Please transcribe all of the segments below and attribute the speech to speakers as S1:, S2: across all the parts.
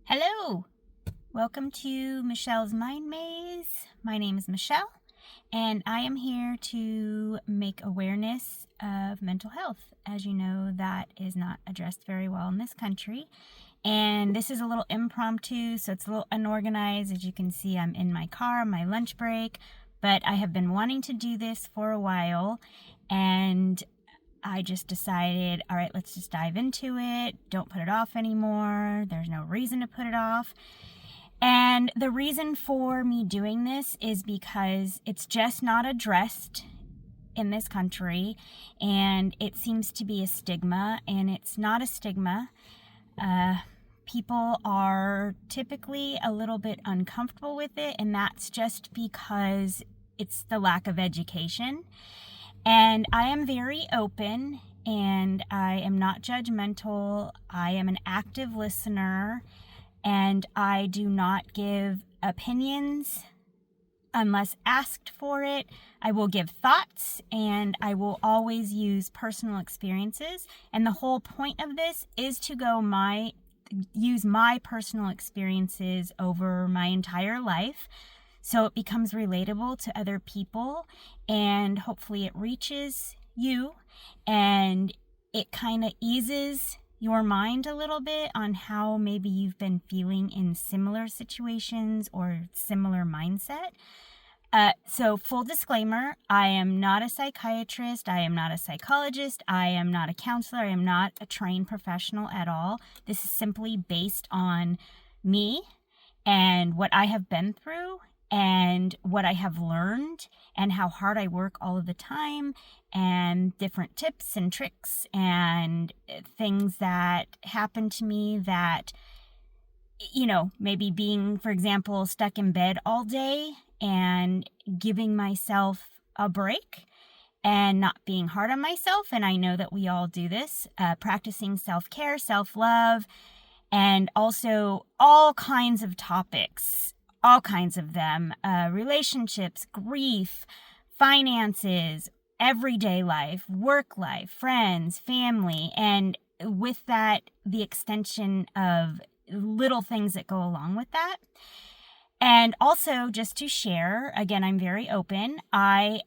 S1: Hello! Welcome to Michelle's Mind Maze. My name is Michelle, and I am here to make awareness of mental health. As you know, that is not addressed very well in this country. And this is a little impromptu, so it's a little unorganized. As you can see, I'm in my car, on my lunch break, but I have been wanting to do this for a while, and I just decided, all right, let's just dive into it. Don't put it off anymore. There's no reason to put it off. And the reason for me doing this is because it's just not addressed in this country, and it seems to be a stigma, and it's not a stigma. People are typically a little bit uncomfortable with it, and that's just because it's the lack of education. And I am very open, and I am not judgmental. I am an active listener, and I do not give opinions unless asked for it. I will give thoughts, and I will always use personal experiences. And the whole point of this is to use my personal experiences over my entire life, so it becomes relatable to other people, and hopefully it reaches you and it kind of eases your mind a little bit on how maybe you've been feeling in similar situations or similar mindset. So full disclaimer, I am not a psychiatrist, I am not a psychologist, I am not a counselor, I am not a trained professional at all. This is simply based on me and what I have been through and what I have learned and how hard I work all of the time, and different tips and tricks and things that happen to me that, maybe being, for example, stuck in bed all day and giving myself a break and not being hard on myself. And I know that we all do this, practicing self-care, self-love, and also all kinds of topics. All kinds of them, relationships, grief, finances, everyday life, work life, friends, family, and with that, the extension of little things that go along with that. And also, just to share, again, I'm very open. I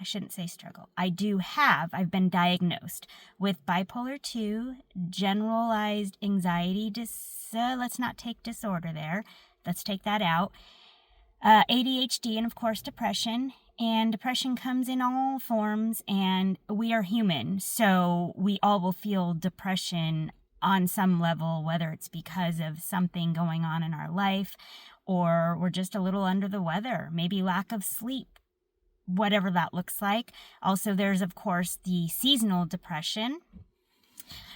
S1: shouldn't say struggle. I've been diagnosed with bipolar 2, generalized anxiety let's not take disorder there. Let's take that out. ADHD, and of course depression. And depression comes in all forms, and we are human. So we all will feel depression on some level, whether it's because of something going on in our life or we're just a little under the weather, maybe lack of sleep, whatever that looks like. Also, there's, of course, the seasonal depression.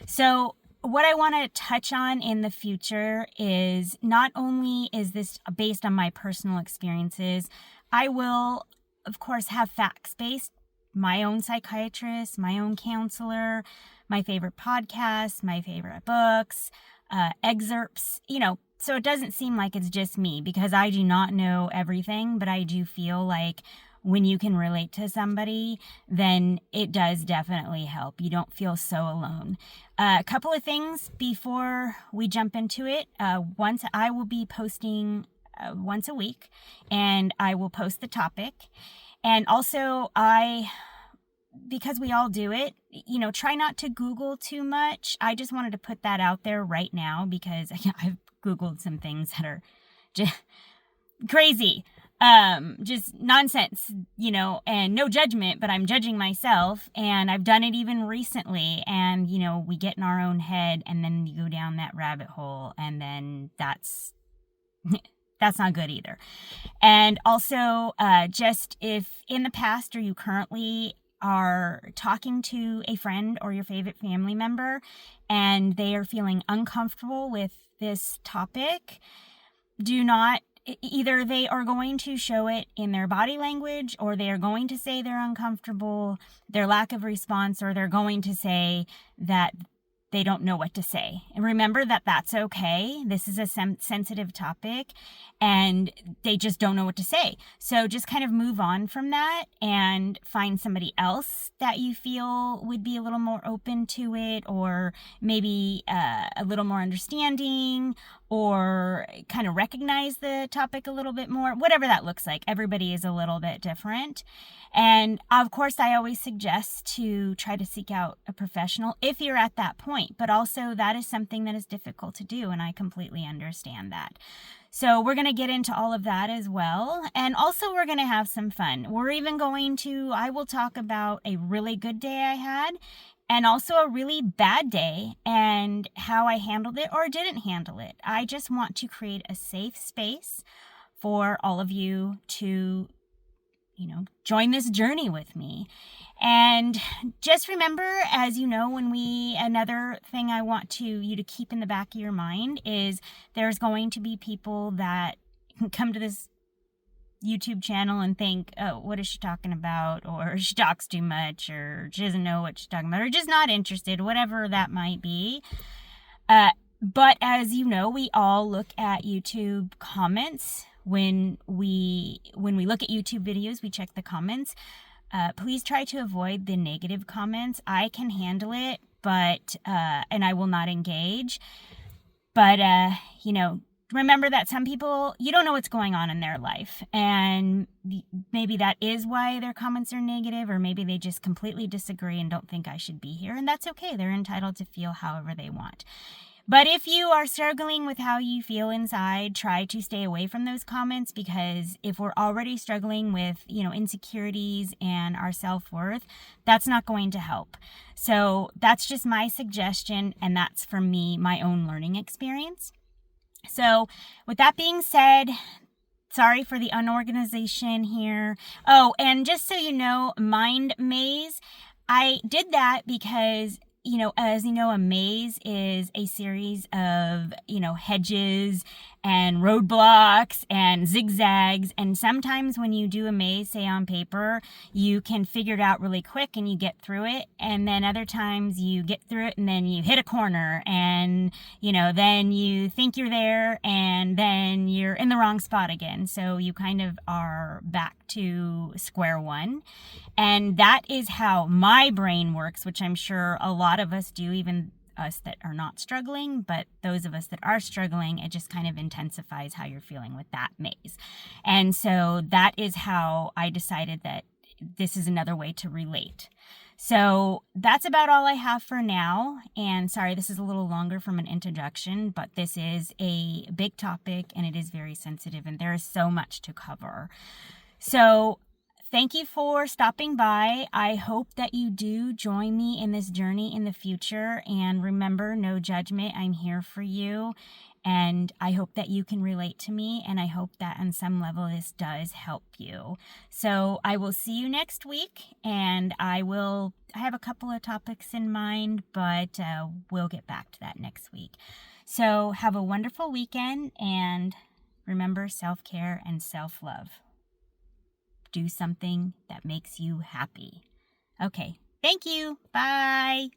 S1: So what I want to touch on in the future is, not only is this based on my personal experiences, I will, of course, have facts-based, my own psychiatrist, my own counselor, my favorite podcasts, my favorite books, excerpts, so it doesn't seem like it's just me, because I do not know everything, but I do feel like when you can relate to somebody, then it does definitely help. You don't feel so alone. A couple of things before we jump into it. I will be posting once a week, and I will post the topic. And also, because we all do it, try not to Google too much. I just wanted to put that out there right now, because I've Googled some things that are just crazy. Just nonsense, and no judgment, but I'm judging myself, and I've done it even recently, and, we get in our own head, and then you go down that rabbit hole, and then that's not good either. And also, just if in the past or you currently are talking to a friend or your favorite family member, and they are feeling uncomfortable with this topic, either they are going to show it in their body language, or they are going to say they're uncomfortable, their lack of response, or they're going to say that they don't know what to say. And remember that that's okay. This is a sensitive topic and they just don't know what to say. So just kind of move on from that and find somebody else that you feel would be a little more open to it, or maybe a little more understanding, or kind of recognize the topic a little bit more, whatever that looks like. Everybody is a little bit different. And of course, I always suggest to try to seek out a professional if you're at that point, but also that is something that is difficult to do, and I completely understand that. So we're going to get into all of that as well. And also we're going to have some fun. I will talk about a really good day I had and also a really bad day and how I handled it or didn't handle it. I just want to create a safe space for all of you to, join this journey with me. And just remember, as you know, another thing I want you to keep in the back of your mind is there's going to be people that come to this YouTube channel and think, oh, what is she talking about? Or she talks too much, or she doesn't know what she's talking about, or just not interested, whatever that might be. But as you know, we all look at YouTube comments. When we look at YouTube videos, we check the comments. Please try to avoid the negative comments. I can handle it, but and I will not engage. But remember that some people, you don't know what's going on in their life, and maybe that is why their comments are negative, or maybe they just completely disagree and don't think I should be here, and that's okay. They're entitled to feel however they want. But if you are struggling with how you feel inside, try to stay away from those comments, because if we're already struggling with, insecurities and our self-worth, that's not going to help. So that's just my suggestion, and that's from me, my own learning experience. So with that being said, sorry for the unorganization here. Oh, and just so you know, Mind Maze, I did that because as you know, a maze is a series of, hedges and roadblocks and zigzags. And sometimes when you do a maze, say on paper, you can figure it out really quick and you get through it. And then other times you get through it and then you hit a corner and, then you think you're there and then you're in the wrong spot again. So you kind of are back to square one. And that is how my brain works, which I'm sure a lot of us do, even us that are not struggling, but those of us that are struggling, it just kind of intensifies how you're feeling with that maze. And so that is how I decided that this is another way to relate. So that's about all I have for now. And sorry, this is a little longer from an introduction, but this is a big topic and it is very sensitive and there is so much to cover. So thank you for stopping by. I hope that you do join me in this journey in the future. And remember, no judgment. I'm here for you. And I hope that you can relate to me. And I hope that on some level this does help you. So I will see you next week. And I have a couple of topics in mind, but we'll get back to that next week. So have a wonderful weekend. And remember, self-care and self-love. Do something that makes you happy. Okay. Thank you. Bye.